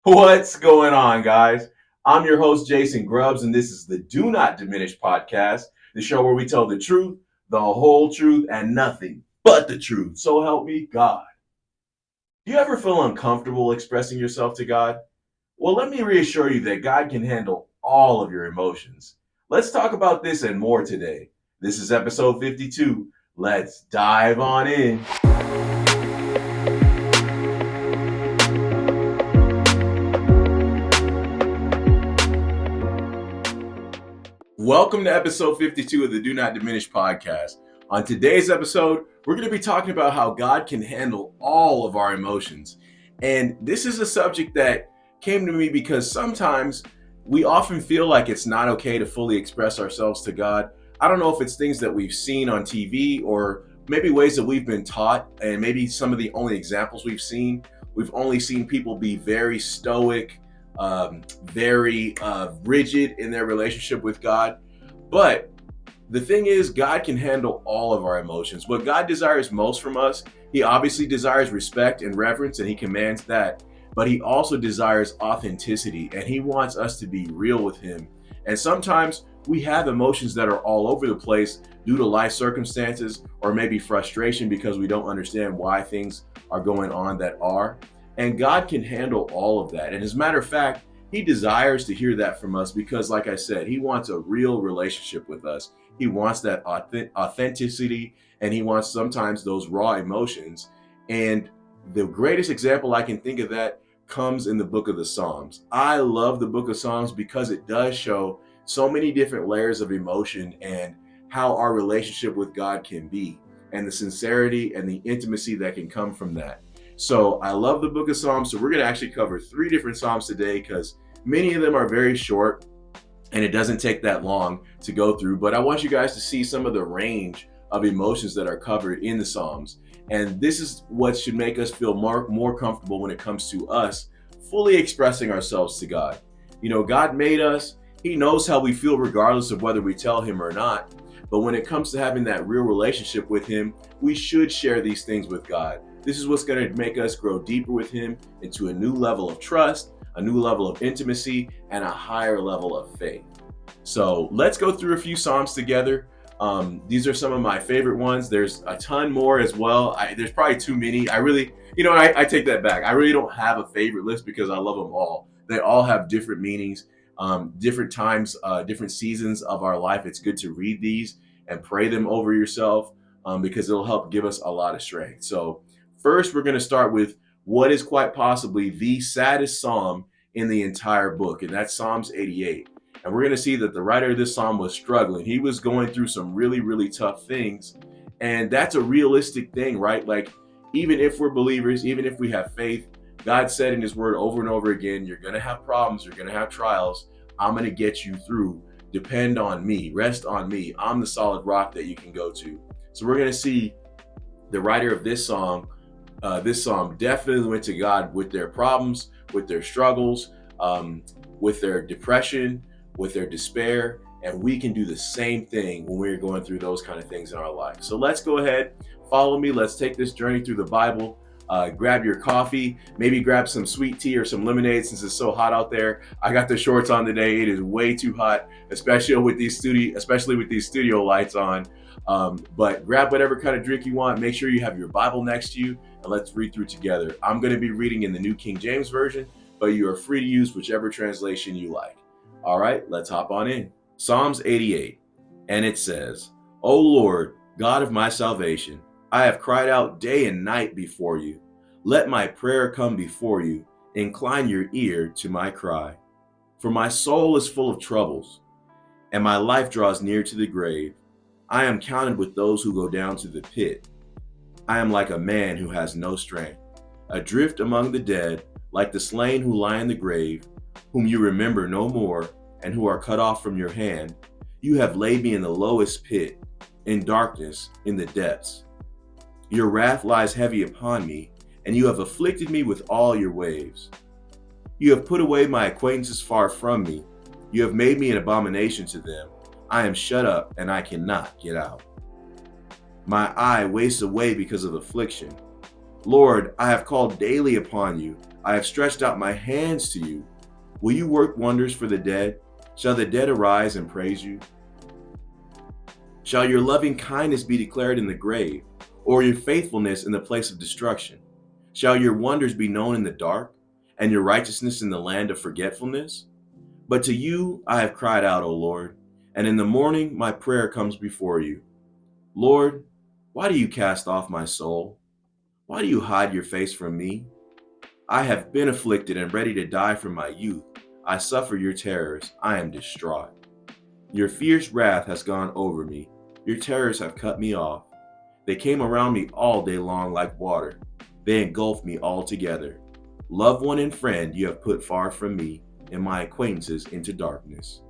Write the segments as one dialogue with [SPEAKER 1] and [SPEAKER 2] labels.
[SPEAKER 1] What's going on, guys? I'm your host, Jason Grubbs, and this is the Do Not Diminish podcast, the show where we tell the truth, the whole truth, and nothing but the truth. So help me God. Do you ever feel uncomfortable expressing yourself to God? Well, let me reassure you that God can handle all of your emotions. Let's talk about this and more today. This is episode 52. Let's dive on in. Welcome to episode 52 of the Do Not Diminish podcast. On today's episode, we're going to be talking about how God can handle all of our emotions. And this is a subject that came to me because sometimes we often feel like it's not okay to fully express ourselves to God. I don't know if it's things that we've seen on TV or maybe ways that we've been taught, and maybe some of the only examples we've seen. We've only seen people be very stoic, very rigid in their relationship with God. But the thing is, God can handle all of our emotions. What God desires most from us, He obviously desires respect and reverence, and He commands that. But He also desires authenticity, and He wants us to be real with Him. And sometimes we have emotions that are all over the place due to life circumstances or maybe frustration because we don't understand why things are going on that are. And God can handle all of that. And as a matter of fact, He desires to hear that from us because, like I said, He wants a real relationship with us. He wants that authenticity, and He wants sometimes those raw emotions. And the greatest example I can think of that comes in the book of the Psalms. I love the book of Psalms because it does show so many different layers of emotion and how our relationship with God can be, and the sincerity and the intimacy that can come from that. So I love the book of Psalms. So we're going to actually cover 3 different Psalms today because many of them are very short and it doesn't take that long to go through. But I want you guys to see some of the range of emotions that are covered in the Psalms. And this is what should make us feel more comfortable when it comes to us fully expressing ourselves to God. You know, God made us. He knows how we feel regardless of whether we tell Him or not. But when it comes to having that real relationship with Him, we should share these things with God. This is what's going to make us grow deeper with Him into a new level of trust, a new level of intimacy, and a higher level of faith. So let's go through a few Psalms together. These are some of my favorite ones. There's a ton more as well. There's probably too many. I take that back. I really don't have a favorite list because I love them all. They all have different meanings, different times, different seasons of our life. It's good to read these and pray them over yourself because it'll help give us a lot of strength. So first, we're going to start with what is quite possibly the saddest psalm in the entire book, and that's Psalms 88. And we're going to see that the writer of this psalm was struggling. He was going through some really, really tough things. And that's a realistic thing, right? Like, even if we're believers, even if we have faith, God said in His word over and over again, you're going to have problems, you're going to have trials. I'm going to get you through. Depend on me, rest on me. I'm the solid rock that you can go to. So we're going to see the writer of this psalm definitely went to God with their problems, with their struggles, with their depression, with their despair, and we can do the same thing when we're going through those kind of things in our life. So let's go ahead, follow me. Let's take this journey through the Bible. Grab your coffee, maybe grab some sweet tea or some lemonade since it's so hot out there. I got the shorts on today. It is way too hot, especially with these studio lights on. But grab whatever kind of drink you want. Make sure you have your Bible next to you, and let's read through together. I'm going to be reading in the New King James Version, but you are free to use whichever translation you like. All right, let's hop on in. Psalms 88, and it says, O Lord, God of my salvation, I have cried out day and night before you. Let my prayer come before you. Incline your ear to my cry. For my soul is full of troubles, and my life draws near to the grave. I am counted with those who go down to the pit. I am like a man who has no strength, adrift among the dead, like the slain who lie in the grave, whom you remember no more, and who are cut off from your hand. You have laid me in the lowest pit, in darkness, in the depths. Your wrath lies heavy upon me, and you have afflicted me with all your waves. You have put away my acquaintances far from me. You have made me an abomination to them. I am shut up, and I cannot get out. My eye wastes away because of affliction. Lord, I have called daily upon you. I have stretched out my hands to you. Will you work wonders for the dead? Shall the dead arise and praise you? Shall your loving kindness be declared in the grave, or your faithfulness in the place of destruction? Shall your wonders be known in the dark, and your righteousness in the land of forgetfulness? But to you I have cried out, O Lord, and in the morning my prayer comes before you. Lord, why do you cast off my soul? Why do you hide your face from me? I have been afflicted and ready to die from my youth. I suffer your terrors. I am distraught. Your fierce wrath has gone over me. Your terrors have cut me off. They came around me all day long like water. They engulfed me altogether. Loved one and friend you have put far from me, and my acquaintances into darkness.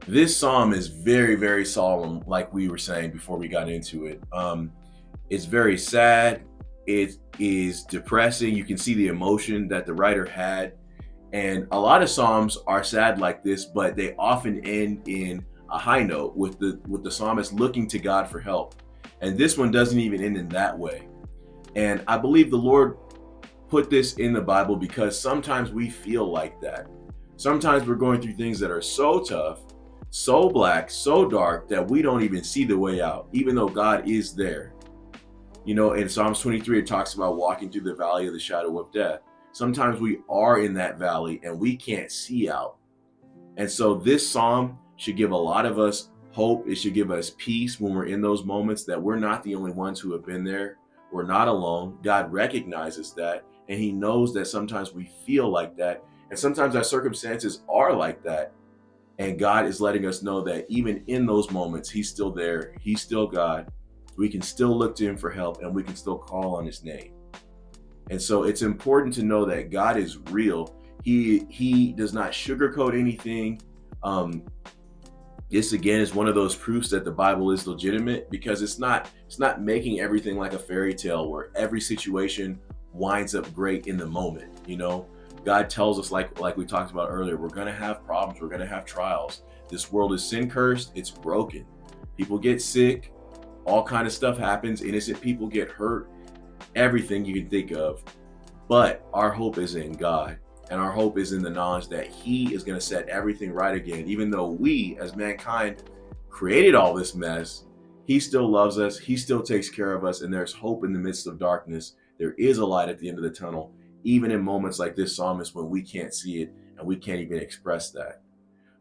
[SPEAKER 1] This psalm is very, very solemn, like we were saying before we got into it. It's very sad. It is depressing. You can see the emotion that the writer had. And a lot of psalms are sad like this, but they often end in a high note with the psalmist looking to God for help. And this one doesn't even end in that way. And I believe the Lord put this in the Bible because sometimes we feel like that. Sometimes we're going through things that are so tough, so black, so dark that we don't even see the way out, even though God is there. You know, in Psalms 23, it talks about walking through the valley of the shadow of death. Sometimes we are in that valley and we can't see out. And so this psalm should give a lot of us hope. It should give us peace when we're in those moments that we're not the only ones who have been there. We're not alone. God recognizes that, and he knows that sometimes we feel like that. And sometimes our circumstances are like that. And God is letting us know that even in those moments, he's still there. He's still God. We can still look to him for help, and we can still call on his name. And so it's important to know that God is real. He does not sugarcoat anything. This again is one of those proofs that the Bible is legitimate, because it's not making everything like a fairy tale where every situation winds up great in the moment. You know, God tells us, like we talked about earlier, we're going to have problems, we're going to have trials. This world is sin cursed, it's broken. People get sick, all kind of stuff happens, innocent people get hurt, everything you can think of. But our hope is in God, and our hope is in the knowledge that he is going to set everything right again. Even though we as mankind created all this mess, he still loves us, he still takes care of us, and there's hope in the midst of darkness. There is a light at the end of the tunnel, even in moments like this psalmist when we can't see it and we can't even express that.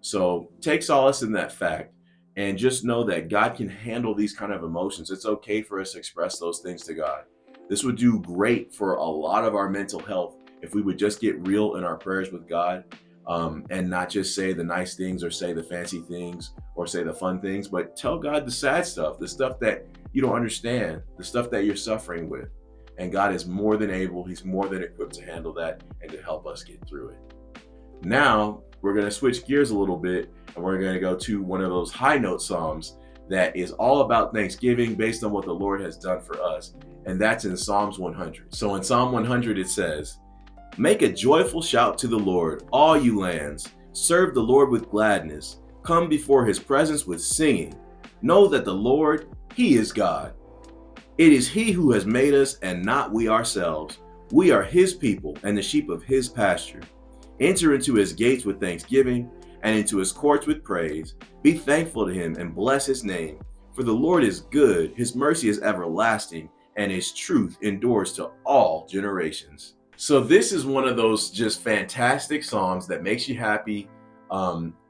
[SPEAKER 1] So take solace in that fact, and just know that God can handle these kind of emotions. It's okay for us to express those things to God. This would do great for a lot of our mental health if we would just get real in our prayers with God, and not just say the nice things or say the fancy things or say the fun things, but tell God the sad stuff, the stuff that you don't understand, the stuff that you're suffering with. And God is more than able, he's more than equipped to handle that and to help us get through it. Now, we're going to switch gears a little bit, and we're going to go to one of those high note psalms that is all about Thanksgiving based on what the Lord has done for us. And that's in Psalms 100. So in Psalm 100, it says, "Make a joyful shout to the Lord, all you lands. Serve the Lord with gladness. Come before his presence with singing. Know that the Lord, he is God. It is he who has made us and not we ourselves. We are his people and the sheep of his pasture. Enter into his gates with thanksgiving and into his courts with praise. Be thankful to him and bless his name. For the Lord is good, his mercy is everlasting, and his truth endures to all generations." So this is one of those just fantastic psalms that makes you happy.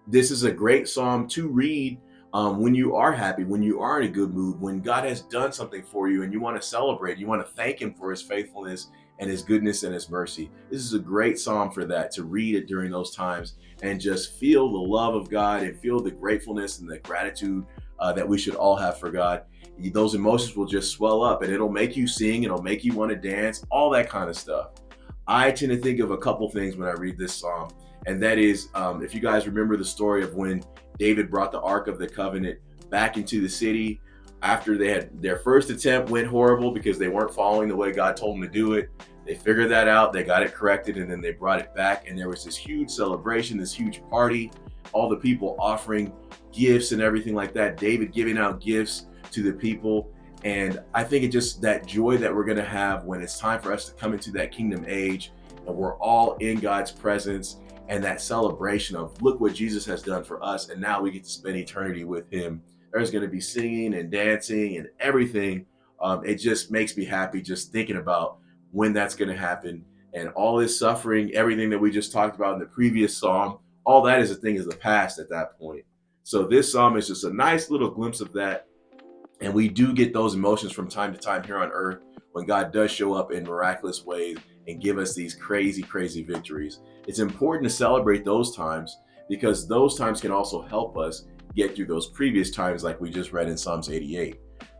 [SPEAKER 1] This is a great psalm to read when you are happy, when you are in a good mood, when God has done something for you and you want to celebrate, you want to thank him for his faithfulness and his goodness and his mercy. This is a great psalm for that, to read it during those times and just feel the love of God and feel the gratefulness and the gratitude that we should all have for God. Those emotions will just swell up, and it'll make you sing, it'll make you want to dance, all that kind of stuff. I tend to think of a couple things when I read this psalm, and that is, if you guys remember the story of when David brought the Ark of the Covenant back into the city after they had their first attempt went horrible because they weren't following the way God told them to do it. They figured that out, they got it corrected, and then they brought it back, and there was this huge celebration, this huge party, all the people offering gifts and everything like that, David giving out gifts to the people. And I think it just that joy that we're going to have when it's time for us to come into that kingdom age and we're all in God's presence, and that celebration of look what Jesus has done for us, and now we get to spend eternity with him. There's going to be singing and dancing and everything. It just makes me happy just thinking about when that's going to happen, and all this suffering, everything that we just talked about in the previous psalm, all that is a thing is the past at that point. So this psalm is just a nice little glimpse of that. And we do get those emotions from time to time here on earth when God does show up in miraculous ways and give us these crazy, crazy victories. It's important to celebrate those times because those times can also help us get through those previous times, like we just read in Psalms 88.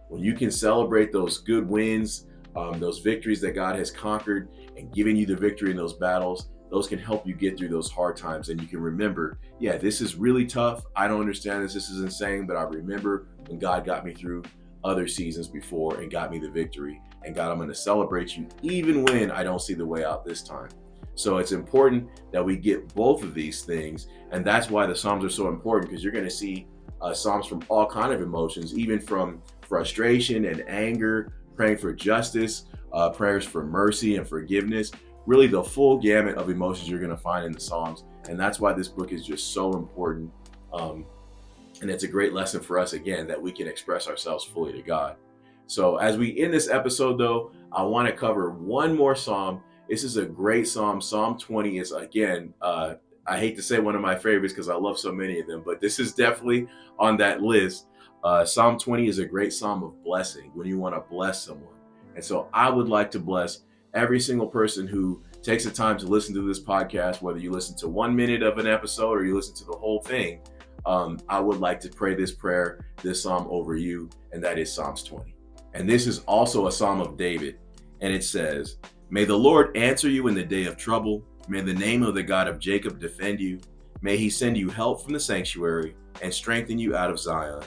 [SPEAKER 1] When you can celebrate those good wins, those victories that God has conquered and given you the victory in those battles, those can help you get through those hard times. And you can remember, yeah, this is really tough. I don't understand this. This is insane. But I remember when God got me through other seasons before and got me the victory. And God, I'm going to celebrate you even when I don't see the way out this time. So it's important that we get both of these things. And that's why the Psalms are so important, because you're going to see Psalms from all kinds of emotions, even from frustration and anger, praying for justice, prayers for mercy and forgiveness. Really the full gamut of emotions you're going to find in the Psalms. And that's why this book is just so important. And it's a great lesson for us, again, that we can express ourselves fully to God. So as we end this episode, though, I want to cover one more Psalm. This is a great Psalm. Psalm 20 is, again, I hate to say one of my favorites because I love so many of them, but this is definitely on that list. Psalm 20 is a great Psalm of blessing when you want to bless someone. And so I would like to bless every single person who takes the time to listen to this podcast, whether you listen to 1 minute of an episode or you listen to the whole thing. I would like to pray this prayer, this Psalm over you, and that is Psalms 20. And this is also a Psalm of David. And it says, "May the Lord answer you in the day of trouble. May the name of the God of Jacob defend you. May he send you help from the sanctuary and strengthen you out of Zion.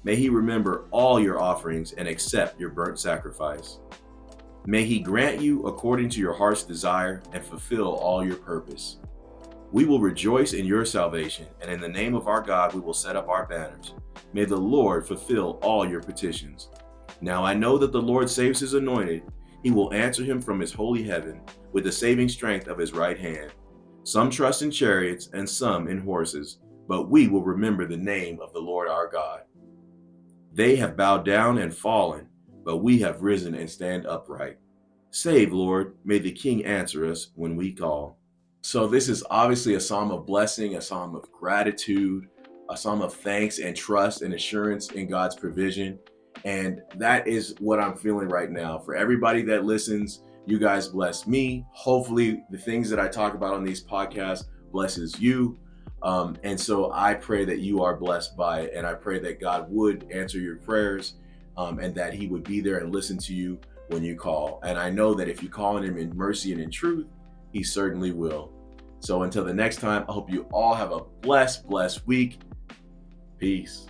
[SPEAKER 1] May he remember all your offerings and accept your burnt sacrifice. May he grant you according to your heart's desire and fulfill all your purpose. We will rejoice in your salvation, and in the name of our God we will set up our banners. May the Lord fulfill all your petitions. Now I know that the Lord saves his anointed. He will answer him from his holy heaven with the saving strength of his right hand. Some trust in chariots and some in horses, but we will remember the name of the Lord our God. They have bowed down and fallen, but we have risen and stand upright. Save, Lord, may the King answer us when we call." So this is obviously a psalm of blessing, a psalm of gratitude, a psalm of thanks and trust and assurance in God's provision. And that is what I'm feeling right now. For everybody that listens, you guys bless me. Hopefully the things that I talk about on these podcasts blesses you. And so I pray that you are blessed by it. And I pray that God would answer your prayers and that he would be there and listen to you when you call. And I know that if you call on him in mercy and in truth, he certainly will. So until the next time, I hope you all have a blessed week. Peace.